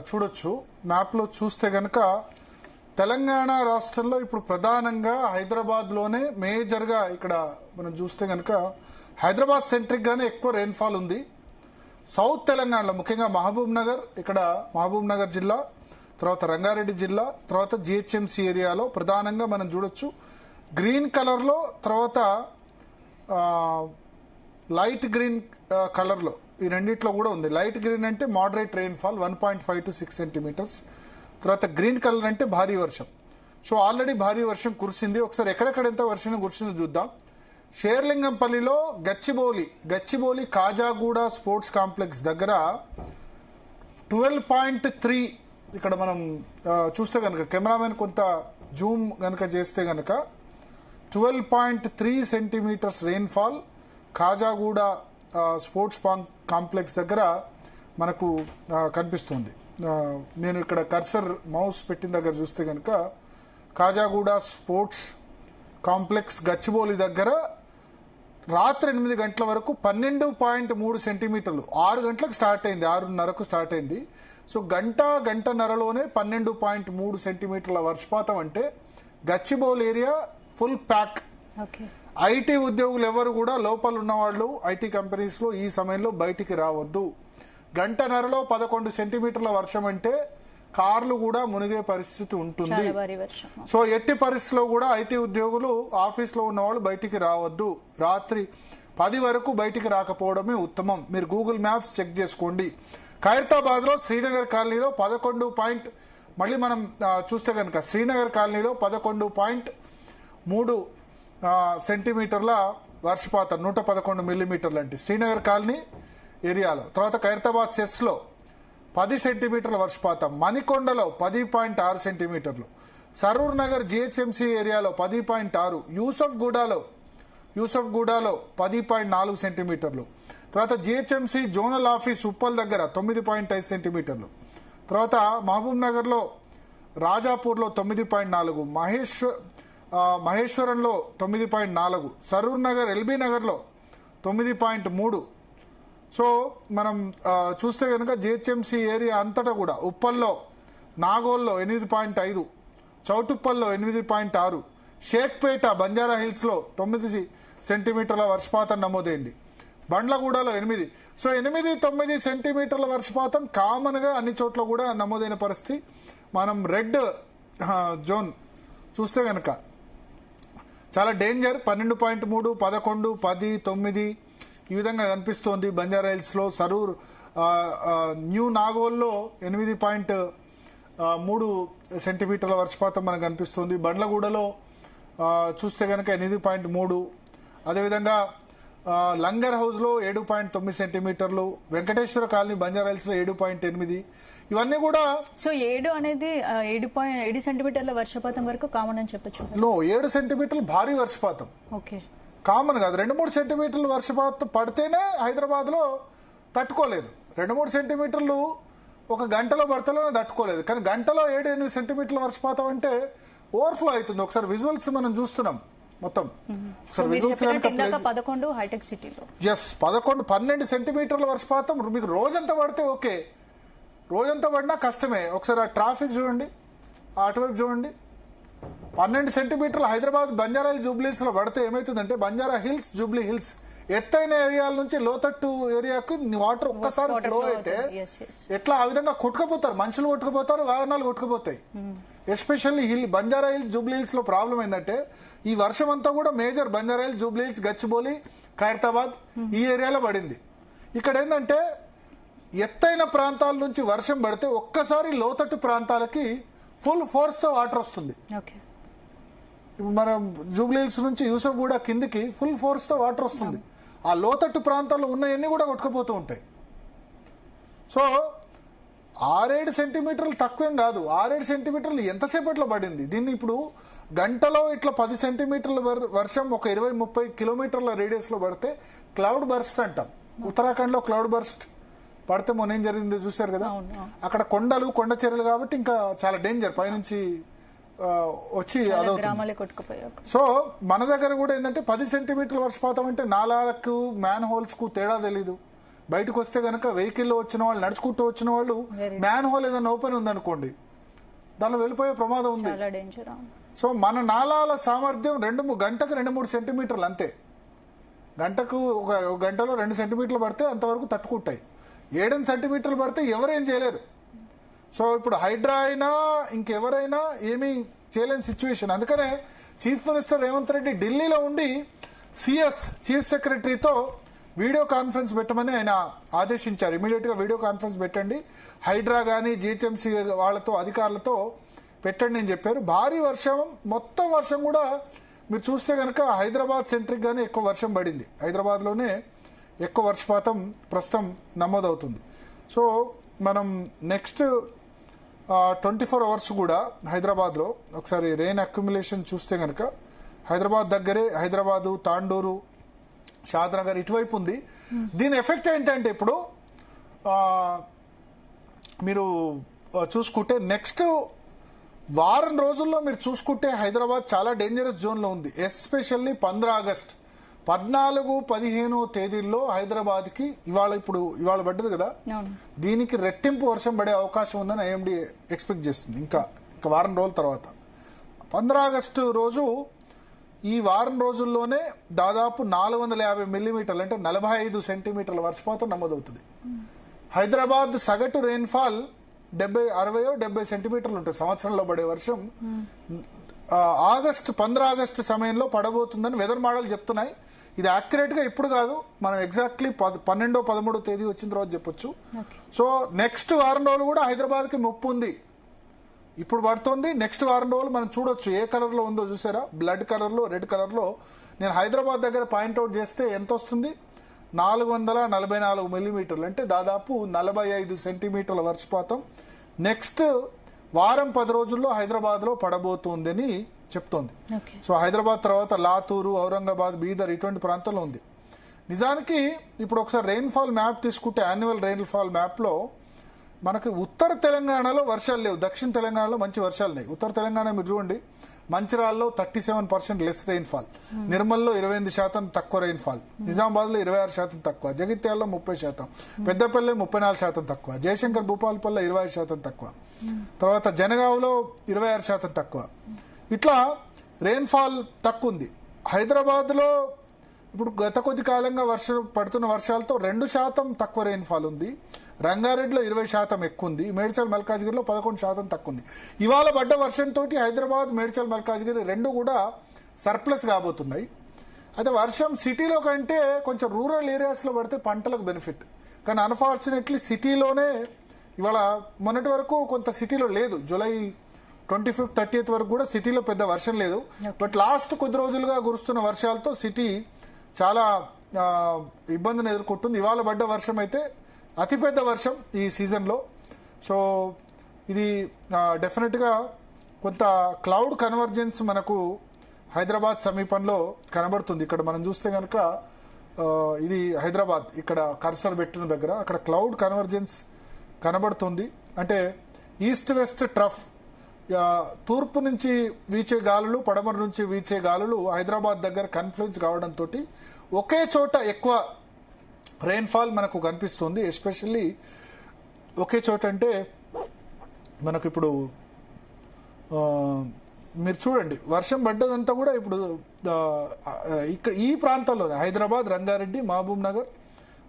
చూడొచ్చు మ్యాప్లో చూస్తే గనక తెలంగాణ రాష్ట్రంలో ఇప్పుడు ప్రధానంగా హైదరాబాద్లోనే మేజర్గా ఇక్కడ మనం చూస్తే గనక హైదరాబాద్ సెంట్రిక్ గానే ఎక్కువ రెయిన్ఫాల్ ఉంది. సౌత్ తెలంగాణలో ముఖ్యంగా మహబూబ్ నగర్, ఇక్కడ మహబూబ్ నగర్ జిల్లా, తర్వాత రంగారెడ్డి జిల్లా, తర్వాత జిహెచ్ఎంసీ ఏరియాలో ప్రధానంగా మనం చూడొచ్చు గ్రీన్ కలర్లో, తర్వాత లైట్ గ్రీన్ కలర్లో, ఈ రెండిట్లో కూడా ఉంది. లైట్ గ్రీన్ అంటే మోడరేట్ రెయిన్ఫాల్ 1.5 to 6 సెంటీమీటర్స్, తర్వాత గ్రీన్ కలర్ అంటే భారీ వర్షం. సో ఆల్రెడీ భారీ వర్షం కురిసింది. ఒకసారి ఎక్కడెక్కడ ఎంత వర్షం కురిసిందో చూద్దాం. షేర్లింగంపల్లిలో గచ్చిబౌలి కాజాగూడ స్పోర్ట్స్ కాంప్లెక్స్ దగ్గర 12.3, ఇక్కడ మనం చూస్తే కనుక కెమెరామెన్ కొంత జూమ్ కనుక చేస్తే కనుక 12.3 centimetres rainfall Kajaguda sports complex దగ్గర మనకు కనిపిస్తుంది. నేను ఇక్కడ కర్సర్ మౌస్ పెట్టిన దగ్గర చూస్తే కనుక కాజాగూడ స్పోర్ట్స్ కాంప్లెక్స్ గచ్చిబౌలి దగ్గర రాత్రి 8 గంటల వరకు 12.3 సెంటీమీటర్లు, 6 గంటలకు స్టార్ట్ అయింది, 6:30కు స్టార్ట్ అయింది. సో గంటన్నరలోనే 12.3 సెంటీమీటర్ల వర్షపాతం అంటే Gachibowli area full pack. IT ఉద్యోగులు ఎవరు కూడా లోపల ఉన్న వాళ్ళు ఐటీ కంపెనీస్ లో ఈ సమయంలో బయటికి రావద్దు. గంటన్నరలో 11 సెంటీమీటర్ల వర్షం అంటే కార్లు కూడా మునిగే పరిస్థితి ఉంటుంది. సో ఎట్టి పరిస్థితిలో కూడా ఐటీ ఉద్యోగులు ఆఫీస్ లో ఉన్న వాళ్ళు బయటికి రావద్దు. రాత్రి 10 వరకు బయటికి రాకపోవడమే ఉత్తమం. మీరు గూగుల్ మ్యాప్స్ చెక్ చేసుకోండి. ఖైరతాబాద్ లో శ్రీనగర్ కాలనీలో 11 మళ్ళీ మనం చూస్తే కనుక శ్రీనగర్ కాలనీలో 11.3 సెంటీమీటర్ల వర్షపాతం, 111 మిల్లీమీటర్లు అంటే శ్రీనగర్ కాలనీ ఏరియాలో. తర్వాత ఖైరతాబాద్ సెస్ లో 10 సెంటీమీటర్ల వర్షపాతం, మణికొండలో 10.6 సెంటీమీటర్లు, సరూర్ నగర్ జిహెచ్ఎంసీ ఏరియాలో 10.6, యూసఫ్ గూడాలో 10.4 సెంటీమీటర్లు, తర్వాత జిహెచ్ఎంసీ జోనల్ ఆఫీస్ ఉప్పల్ దగ్గర 9.5 సెంటీమీటర్లు, తర్వాత మహబూబ్ నగర్ లో రాజాపూర్లో 9.4, మహేశ్వరంలో 9.4, సరూర్ నగర్ ఎల్బీ నగర్లో 9.3. సో మనం చూస్తే కనుక జిహెచ్ఎంసీ ఏరియా అంతటా కూడా ఉప్పల్లో, నాగోల్లో 8.5, చౌటుప్పల్లో 8.6, షేక్పేట బంజారా హిల్స్ లో 9 సెంటీమీటర్ల వర్షపాతం నమోదైంది, బండ్లగూడలో 8. సో 8-9 సెంటీమీటర్ల వర్షపాతం కామన్ గా అన్ని చోట్ల కూడా నమోదైన పరిస్థితి. మనం రెడ్ జోన్ చూస్తే కనుక చాలా డేంజర్, 12.3, 11, 10, 9 ఈ విధంగా కనిపిస్తోంది. బంజారా హిల్స్ లో, సరూర్ న్యూ నాగోల్లో 8.3 సెంటీమీటర్ల వర్షపాతం మనకు కనిపిస్తుంది. బండ్లగూడలో చూస్తే కనుక 8.3, అదేవిధంగా లంగర్ హౌస్ లో 7.9 సెంటీమీటర్లు, వెంకటేశ్వర కాలనీ బంజారా హిల్స్ లో 7.8. ఇవన్నీ కూడా సో 7 అనేది 7 సెంటీమీటర్ల వర్షపాతం వరకు కామన్ అని చెప్పచ్చు. 7 సెంటీమీటర్లు భారీ వర్షపాతం ఓకే, కామన్ కాదు. 2-3 సెంటీమీటర్లు వర్షపాతం పడితేనే హైదరాబాద్ లో తట్టుకోలేదు. 2-3 సెంటీమీటర్లు ఒక గంటలో పడితేనే తట్టుకోలేదు. కానీ గంటలో 7-8 సెంటీమీటర్ల వర్షపాతం అంటే ఓవర్ఫ్లో అవుతుంది. ఒకసారి విజువల్స్ మనం చూస్తున్నాం మొత్తం. 11 హైటెక్ సిటీలో 12 సెంటీమీటర్ల వర్షపాతం మీకు రోజంతా పడితే ఓకే, రోజంతా పడినా కష్టమే. ఒకసారి ఆ ట్రాఫిక్ చూడండి, అటువైపు చూడండి. 12 సెంటీమీటర్లు Hyderabad Banjara Hills Jubilee Hills లో పడితే ఏమైతుందంటే బంజారా హిల్స్, జూబ్లీ హిల్స్ ఎత్తైన ఏరియాల నుంచి లోతట్టు ఏరియాకు వాటర్ ఒక్కసారి ఫ్లో అయితే ఎట్లా ఆ విధంగా కొట్టుకుపోతారు, మనుషులు కొట్టుకుపోతారు, వాహనాలు కొట్టుకుపోతాయి. Especially Banjara Hills, Jubilee Hills లో ప్రాబ్లం ఏంటంటే ఈ వర్షం అంతా కూడా major Banjara Hills, Jubilee Hills, Gachibowli, Khairatabad ఈ ఏరియాలో పడింది. ఇక్కడ ఏంటంటే ఎత్తైన ప్రాంతాల నుంచి వర్షం పడితే ఒక్కసారి లోతట్టు ప్రాంతాలకి ఫుల్ ఫోర్స్ తో వాటర్ వస్తుంది. మన జూబ్లీ హిల్స్ నుంచి యూసఫ్ గూడ కిందికి ఫుల్ ఫోర్స్ తో వాటర్ వస్తుంది. ఆ లోతట్టు ప్రాంతాల్లో ఉన్నవన్నీ కూడా కొట్టుకుపోతూ ఉంటాయి. సో 6-7 సెంటీమీటర్లు తక్కువేం కాదు. 6-7 సెంటీమీటర్లు ఎంతసేపట్లో పడింది. దీన్ని ఇప్పుడు గంటలో ఇట్లా 10 సెంటీమీటర్ల వర్షం ఒక 20-30 కిలోమీటర్ల రేడియస్ లో పడితే క్లౌడ్ బర్స్ట్ అంటాం. ఉత్తరాఖండ్ లో క్లౌడ్ బర్స్ట్ పడితే మొన్న ఏం జరిగిందో చూశారు కదా. అక్కడ కొండలు, కొండ చర్యలు కాబట్టి ఇంకా చాలా డేంజర్, పైనుంచి వచ్చి అదవుతుంది. సో మన దగ్గర కూడా ఏంటంటే 10 సెంటీమీటర్ల వర్షపాతం అంటే నాలాలకు, మ్యాన్ హోల్స్ కు తేడా తెలీదు. బయటకు వస్తే కనుక వెహికల్లో వచ్చిన వాళ్ళు, నడుచుకుంటూ వచ్చిన వాళ్ళు, మ్యాన్ హోల్ ఏదైనా ఓపెన్ ఉందనుకోండి, దానిలో వెళ్ళిపోయే ప్రమాదం ఉంది. చాలా డేంజర్. సో మన నాలాల సామర్థ్యం గంటకు 2-3 సెంటీమీటర్లు అంతే. గంటకు ఒక గంటలో 2 సెంటీమీటర్లు పడితే అంతవరకు తట్టుకుంటాయి. 7 సెంటీమీటర్లు పడితే ఎవరేం చేయలేరు. సో ఇప్పుడు హైడ్రా అయినా ఇంకెవరైనా ఏమీ చేయలేని సిచ్యువేషన్. అందుకనే చీఫ్ మినిస్టర్ రేవంత్ రెడ్డి ఢిల్లీలో ఉండి సిఎస్ చీఫ్ సెక్రటరీతో వీడియో కాన్ఫరెన్స్ పెట్టమని ఆయన ఆదేశించారు. ఇమీడియట్ గా వీడియో కాన్ఫరెన్స్ పెట్టండి, హైడ్రా కానీ జిహెచ్ఎంసీ వాళ్ళతో, అధికారులతో పెట్టండి అని చెప్పారు. భారీ వర్షం, మొత్తం వర్షం కూడా మీరు చూస్తే కనుక హైదరాబాద్ సెంట్రిక్ గానే ఎక్కువ వర్షం పడింది. హైదరాబాద్లోనే ఎక్కువ వర్షపాతం ప్రస్తుతం నమోదవుతుంది. సో మనం నెక్స్ట్ 24 అవర్స్ కూడా హైదరాబాద్లో ఒకసారి రెయిన్ అక్యుములేషన్ చూస్తే కనుక హైదరాబాద్ దగ్గరే, హైదరాబాదు, తాండూరు, షాద్నగర్ ఇటువైపు ఉంది. దీని ఎఫెక్ట్ ఏంటంటే ఇప్పుడు మీరు చూసుకుంటే నెక్స్ట్ వారం రోజుల్లో మీరు చూసుకుంటే హైదరాబాద్ చాలా డేంజరస్ జోన్లో ఉంది. ఎస్పెషల్లీ 15 ఆగస్ట్, 14, 15 తేదీల్లో హైదరాబాద్కి ఇవాళ పడ్డది కదా, దీనికి రెట్టింపు వర్షం పడే అవకాశం ఉందని ఐఎండీ ఎక్స్పెక్ట్ చేస్తుంది. ఇంకా వారం రోజుల తర్వాత 15 ఆగస్టు రోజు ఈ వారం రోజుల్లోనే దాదాపు 450 మిల్లీమీటర్లు అంటే 45 సెంటీమీటర్ల వర్షపాతం నమోదవుతుంది. హైదరాబాద్ సగటు రెయిన్ఫాల్ 60-70 సెంటీమీటర్లు ఉంటుంది సంవత్సరంలో పడే వర్షం. 15 ఆగస్టు సమయంలో పడబోతుందని వెదర్ మోడల్ చెప్తున్నాయి. ఇది యాక్యురేట్ గా ఇప్పుడు కాదు, మనం ఎగ్జాక్ట్లీ 12, 13 తేదీ వచ్చిన తర్వాత చెప్పొచ్చు. సో నెక్స్ట్ వారం రోజులు కూడా హైదరాబాద్ కి ముప్పు ఉంది. ఇప్పుడు పడుతుంది, నెక్స్ట్ వారం రోజులు మనం చూడొచ్చు ఏ కలర్ లో ఉందో చూసారా, బ్లడ్ కలర్ లో, రెడ్ కలర్ లో. నేను హైదరాబాద్ దగ్గర పాయింట్అవుట్ చేస్తే ఎంత వస్తుంది, 444 మిల్లీమీటర్లు అంటే దాదాపు 45 సెంటీమీటర్ల వర్షపాతం నెక్స్ట్ వారం 10 రోజుల్లో హైదరాబాద్ లో పడబోతుందని చెప్తోంది. సో హైదరాబాద్ తర్వాత లాతూరు, ఔరంగాబాద్, బీదర్ ఇటువంటి ప్రాంతాల్లో ఉంది. నిజానికి ఇప్పుడు ఒకసారి రెయిన్ఫాల్ మ్యాప్ తీసుకుంటే యాన్యువల్ రెయిన్ఫాల్ మ్యాప్ లో మనకి ఉత్తర తెలంగాణలో వర్షాలు లేవు, దక్షిణ తెలంగాణలో మంచి వర్షాలు లేవు. ఉత్తర తెలంగాణ మీరు చూడండి, మంచిర్యాలలో 37% లెస్ రెయిన్ఫాల్, నిర్మల్లో 28% తక్కువ రెయిన్ఫాల్, నిజామాబాద్ లో 26% తక్కువ, జగిత్యాలలో 30%, పెద్దపల్లి 34% తక్కువ, జయశంకర్ భూపాలపల్లి 25% తక్కువ, తర్వాత జనగాంలో 26% తక్కువ. ఇట్లా రెయిన్ఫాల్ తక్కువ ఉంది. హైదరాబాద్ లో ఇప్పుడు గత కొద్ది కాలంగా పడుతున్న వర్షాలతో 2% తక్కువ రెయిన్ఫాల్ ఉంది. రంగారెడ్డిలో 20% ఎక్కువ ఉంది. మేడ్చల్ మల్కాజ్గిరిలో 11% తక్కువ ఉంది. ఇవాళ పడ్డ వర్షంతో హైదరాబాద్, మేడ్చల్ మల్కాజ్గిరి రెండు కూడా సర్ప్లస్ కాబోతున్నాయి. అయితే వర్షం సిటీలో కంటే కొంచెం రూరల్ ఏరియాస్లో పడితే పంటలకు బెనిఫిట్. కానీ అన్ఫార్చునేట్లీ సిటీలోనే ఇవాళ మొన్నటి వరకు కొంత సిటీలో లేదు, జూలై 25th, 30th వరకు కూడా సిటీలో పెద్ద వర్షం లేదు. బట్ లాస్ట్ కొద్ది రోజులుగా కురుస్తున్న వర్షాలతో సిటీ చాలా ఇబ్బందిని ఎదుర్కొంటుంది. ఇవాళ పడ్డ వర్షం అయితే అతిపెద్ద వర్షం ఈ సీజన్లో. సో ఇది డెఫినెట్గా కొంత క్లౌడ్ కన్వర్జెన్స్ మనకు హైదరాబాద్ సమీపంలో కనబడుతుంది. ఇక్కడ మనం చూస్తే కనుక ఇది హైదరాబాద్, ఇక్కడ కర్సర్ పెట్టిన దగ్గర అక్కడ క్లౌడ్ కన్వర్జెన్స్ కనబడుతుంది. అంటే ఈస్ట్ వెస్ట్ ట్రఫ్, తూర్పు నుంచి వీచే గాలులు, పడమర నుంచి వీచే గాలులు హైదరాబాద్ దగ్గర కన్ఫ్లుయెన్స్ కావడంతో ఒకే చోట ఎక్కువ రెయిన్ఫాల్ మనకు కనిపిస్తుంది. ఎస్పెషల్లీ ఒకే చోట అంటే మనకు ఇప్పుడు మీరు చూడండి, వర్షం పడ్డదంతా కూడా ఇప్పుడు ఇక్కడ ఈ ప్రాంతాల్లో హైదరాబాద్, రంగారెడ్డి, మహబూబ్ నగర్,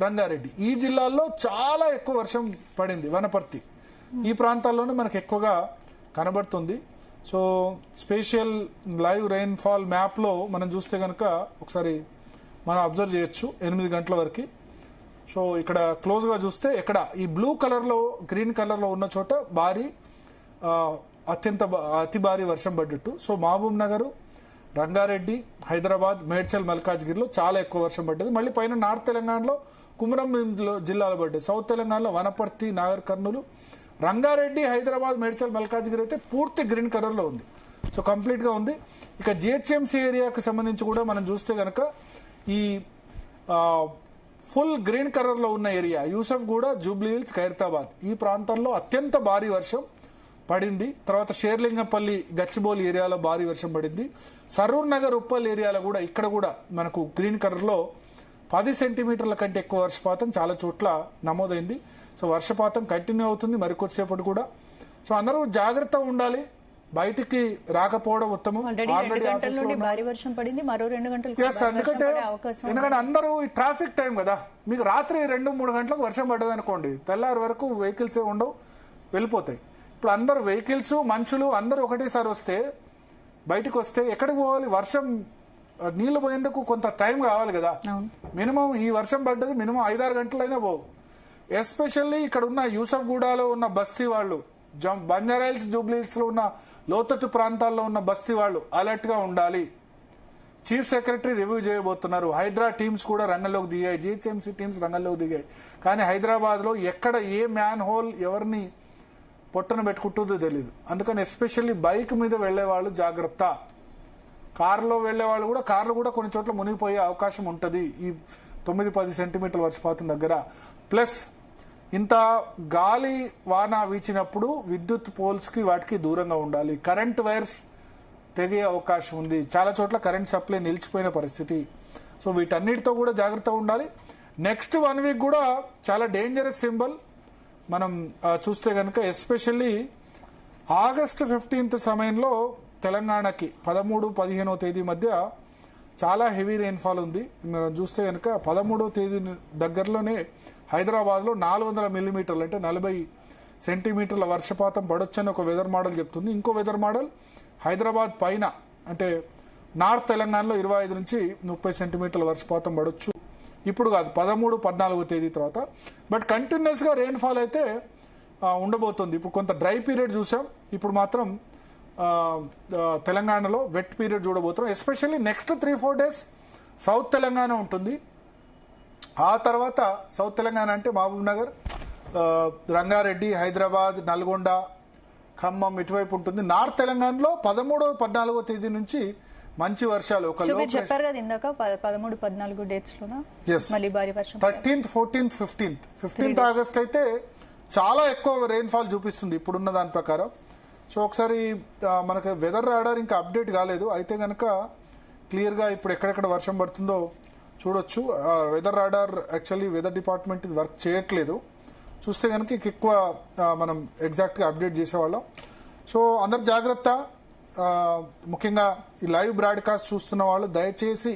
రంగారెడ్డి ఈ జిల్లాల్లో చాలా ఎక్కువ వర్షం పడింది. వనపర్తి ఈ ప్రాంతాల్లోనే మనకు ఎక్కువగా కనబడుతుంది. సో స్పెషల్ లైవ్ రెయిన్ఫాల్ మ్యాప్లో మనం చూస్తే కనుక ఒకసారి మనం అబ్జర్వ్ చేయొచ్చు 8 గంటల వరకు. సో ఇక్కడ క్లోజ్గా చూస్తే ఇక్కడ ఈ బ్లూ కలర్లో, గ్రీన్ కలర్లో ఉన్న చోట అతి భారీ వర్షం పడ్డట్టు. సో మహబూబ్ నగర్, రంగారెడ్డి, హైదరాబాద్, మేడ్చల్ మల్కాజ్గిరిలో చాలా ఎక్కువ వర్షం పడ్డది. మళ్ళీ పైన నార్త్ తెలంగాణలో కుమరంభీం జిల్లాలో పడ్డది. సౌత్ తెలంగాణలో వనపర్తి, నాగర్ కర్నూలు, రంగారెడ్డి, హైదరాబాద్, మేడ్చల్ మల్కాజ్గిరి అయితే పూర్తి గ్రీన్ కలర్లో ఉంది. సో కంప్లీట్గా ఉంది. ఇక జిహెచ్ఎంసీ ఏరియాకి సంబంధించి కూడా మనం చూస్తే కనుక ఈ ఫుల్ గ్రీన్ కలర్లో ఉన్న area Yousufguda, Jubilee hills, Khairatabad ఈ ప్రాంతాల్లో అత్యంత భారీ వర్షం పడింది. తర్వాత షేర్లింగంపల్లి, గచ్చిబౌలి ఏరియాలో భారీ వర్షం పడింది. సరూర్ నగర్, ఉప్పల్ ఏరియాలో కూడా ఇక్కడ కూడా మనకు గ్రీన్ కలర్లో 10 సెంటీమీటర్ల కంటే ఎక్కువ వర్షపాతం చాలా చోట్ల నమోదైంది. సో వర్షపాతం కంటిన్యూ అవుతుంది మరికొద్దిసేపటి కూడా. సో అందరూ జాగ్రత్తగా ఉండాలి, బయటికి రాకపోవడం ఉత్తమం. ఆల్రెడీ గంటల నుండి భారీ వర్షం పడింది, మరో 2 గంటలు ఎందుకంటే అందరూ ఈ ట్రాఫిక్ టైం కదా, మీకు రాత్రి 2-3 గంటలకు వర్షం పడ్డది అనుకోండి, తెల్లారి వరకు వెహికల్స్ ఉండవు, వెళ్ళిపోతాయి. ఇప్పుడు అందరు వెహికల్స్ మనుషులు అందరూ ఒకటేసారి వస్తే బయటకు వస్తే ఎక్కడికి పోవాలి? వర్షం నీళ్లు పోయేందుకు కొంత టైం కావాలి కదా. మినిమం ఈ వర్షం పడ్డది మినిమం 5-6 గంటలైనా పోవు. ఎస్పెషల్లీ ఇక్కడ ఉన్న యూసఫ్గూడలో ఉన్న బస్తీ వాళ్ళు, బంజారాహిల్స్ జూబ్లీహిల్స్ లో ఉన్న లోతట్టు ప్రాంతాల్లో ఉన్న బస్తీ వాళ్ళు అలర్ట్ గా ఉండాలి. చీఫ్ సెక్రటరీ రివ్యూ చేయబోతున్నారు. హైడ్రా టీమ్స్ కూడా రంగంలోకి దిగాయి, జిహెచ్ఎంసీ టీమ్స్ రంగంలోకి దిగాయి. కానీ హైదరాబాద్ లో ఎక్కడ ఏ మ్యాన్ హోల్ ఎవరిని పొట్టన పెట్టుకుంటుందో తెలియదు. అందుకని ఎస్పెషల్లీ బైక్ మీద వెళ్లే వాళ్ళు జాగ్రత్త. కారులో వెళ్లే వాళ్ళు కూడా, కార్లు కూడా కొన్ని చోట్ల మునిగిపోయే అవకాశం ఉంటుంది ఈ 9-10 సెంటీమీటర్ల వర్షపాతం దగ్గర. ప్లస్ ఇంత గాలి వాన వీచినప్పుడు విద్యుత్ పోల్స్ కి వాటికి దూరంగా ఉండాలి. కరెంట్ వైర్స్ తెగే అవకాశం ఉంది, చాలా చోట్ల కరెంట్ సప్లై నిలిచిపోయిన పరిస్థితి. సో వీటన్నిటితో కూడా జాగ్రత్తగా ఉండాలి. నెక్స్ట్ 1 వీక్ కూడా చాలా డేంజరస్ సింబల్ మనం చూస్తే కనుక, ఎస్పెషల్లీ ఆగస్ట్ 15 సమయంలో తెలంగాణకి 13-15వ తేదీ మధ్య చాలా హెవీ రెయిన్ఫాల్ ఉంది. మనం చూస్తే కనుక 13వ తేదీ దగ్గరలోనే హైదరాబాద్లో 400 మిల్లీమీటర్లు అంటే 40 సెంటీమీటర్ల వర్షపాతం పడొచ్చని ఒక వెదర్ మోడల్ చెప్తుంది. ఇంకో వెదర్ మోడల్ హైదరాబాద్ పైన అంటే నార్త్ తెలంగాణలో 25-30 సెంటీమీటర్ల వర్షపాతం పడొచ్చు. ఇప్పుడు కాదు, 13-14వ తేదీ తర్వాత. బట్ కంటిన్యూస్గా రెయిన్ఫాల్ అయితే ఉండబోతుంది. ఇప్పుడు కొంత డ్రై పీరియడ్ చూసాం, ఇప్పుడు మాత్రం తెలంగాణలో వెట్ పీరియడ్ చూడబోతున్నాం. Especially next 3-4 days south Telangana ఉంటుంది. ఆ తర్వాత సౌత్ తెలంగాణ అంటే మహబూబ్ నగర్, రంగారెడ్డి, హైదరాబాద్, నల్గొండ, ఖమ్మం ఇటువైపు ఉంటుంది. నార్త్ తెలంగాణలో 13-14వ తేదీ నుంచి మంచి వర్షాలు. ఒక చెప్పారు కదా ఇందాక 13-14 డేట్స్ లోనా మళ్ళీ భారీ వర్షం. 13th, 14th, 15th ఆగస్ట్ అయితే చాలా ఎక్కువ రెయిన్ఫాల్ చూపిస్తుంది ఇప్పుడున్న దాని ప్రకారం. సో ఒకసారి మనకి వెదర్ రాడార్ ఇంకా అప్డేట్ కాలేదు, అయితే కనుక క్లియర్గా ఇప్పుడు ఎక్కడెక్కడ వర్షం పడుతుందో చూడొచ్చు. Weather radar actually weather department ఇది వర్క్ చేయట్లేదు. చూస్తే కనుక ఎక్కువ మనం ఎగ్జాక్ట్గా అప్డేట్ చేసేవాళ్ళం. సో అందరు జాగ్రత్త. ముఖ్యంగా ఈ లైవ్ బ్రాడ్కాస్ట్ చూస్తున్న వాళ్ళు దయచేసి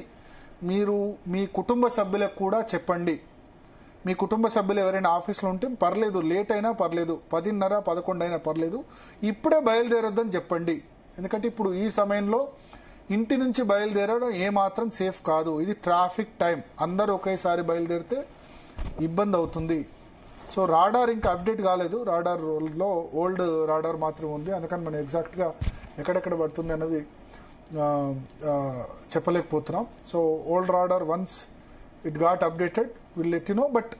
మీరు మీ కుటుంబ సభ్యులకు కూడా చెప్పండి. మీ కుటుంబ సభ్యులు ఎవరైనా ఆఫీస్లో ఉంటే పర్లేదు, లేట్ అయినా పర్లేదు, 10:30-11 అయినా పర్లేదు, ఇప్పుడే బయలుదేరొద్దని చెప్పండి. ఎందుకంటే ఇప్పుడు ఈ సమయంలో ఇంటి నుంచి బయలుదేరడం ఏమాత్రం సేఫ్ కాదు. ఇది ట్రాఫిక్ టైం, అందరూ ఒకేసారి బయలుదేరితే ఇబ్బంది అవుతుంది. సో రాడార్ ఇంకా అప్డేట్ కాలేదు, రాడార్లో ఓల్డ్ రాడార్ మాత్రమే ఉంది. అందుకని మనం ఎగ్జాక్ట్గా ఎక్కడెక్కడ పడుతుంది అన్నది చెప్పలేకపోతున్నాం. So old radar once it got updated will let you know. But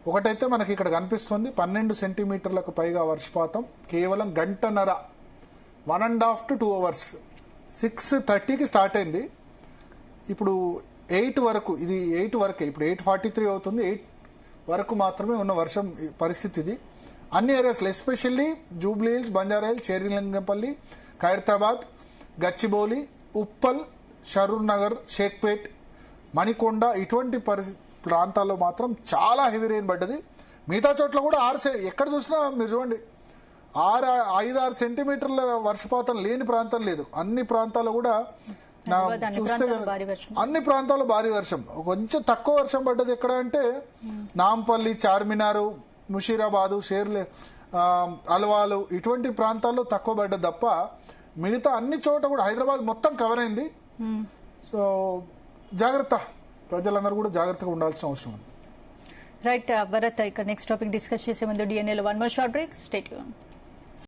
ఒకటైతే మనకి ఇక్కడ కనిపిస్తుంది, 12 సెంటీమీటర్లకు పైగా వర్షపాతం కేవలం గంటన్నర, 1.5 to 2 hours. 6:30కి స్టార్ట్ అయింది, ఇప్పుడు 8 వరకు, ఇది 8 వరకే, ఇప్పుడు 8:43 అవుతుంది. 8 వరకు మాత్రమే ఉన్న వర్షం పరిస్థితి ఇది. అన్ని ఏరియాస్లో ఎస్పెషల్లీ జూబ్లీహిల్స్, బంజారాహిల్స్, చేరిలింగంపల్లి, ఖైరతాబాద్, గచ్చిబౌలి, ఉప్పల్, షరూర్ నగర్, షేక్పేట్, మణికొండ ఇటువంటి ప్రాంతాల్లో మాత్రం చాలా హెవీ రెయిన్ పడ్డది. మిగతా చోట్ల కూడా ఎక్కడ చూసినా మీరు చూడండి 5-6 సెంటీమీటర్ల వర్షపాతం లేని ప్రాంతం లేదు. అన్ని ప్రాంతాల్లో కూడా చూస్తే అన్ని ప్రాంతాల్లో భారీ వర్షం. కొంచెం తక్కువ వర్షం పడ్డది ఎక్కడ అంటే నాంపల్లి, చార్మినారు, ముషీరాబాదు, అల్వాలు ఇటువంటి ప్రాంతాల్లో తక్కువ పడ్డది తప్ప మిగతా అన్ని చోట కూడా హైదరాబాద్ మొత్తం కవర్ అయింది. సో జాగ్రత్త, ప్రజలందరూ కూడా జాగ్రత్తగా ఉండాల్సిన అవసరం ఉంది. రైట్ భరత్, ఇక్కడ నెక్స్ట్ టాపిక్ డిస్కస్ చేసే ముందు డిఎన్ఏలో 1 more short break. Stay tuned.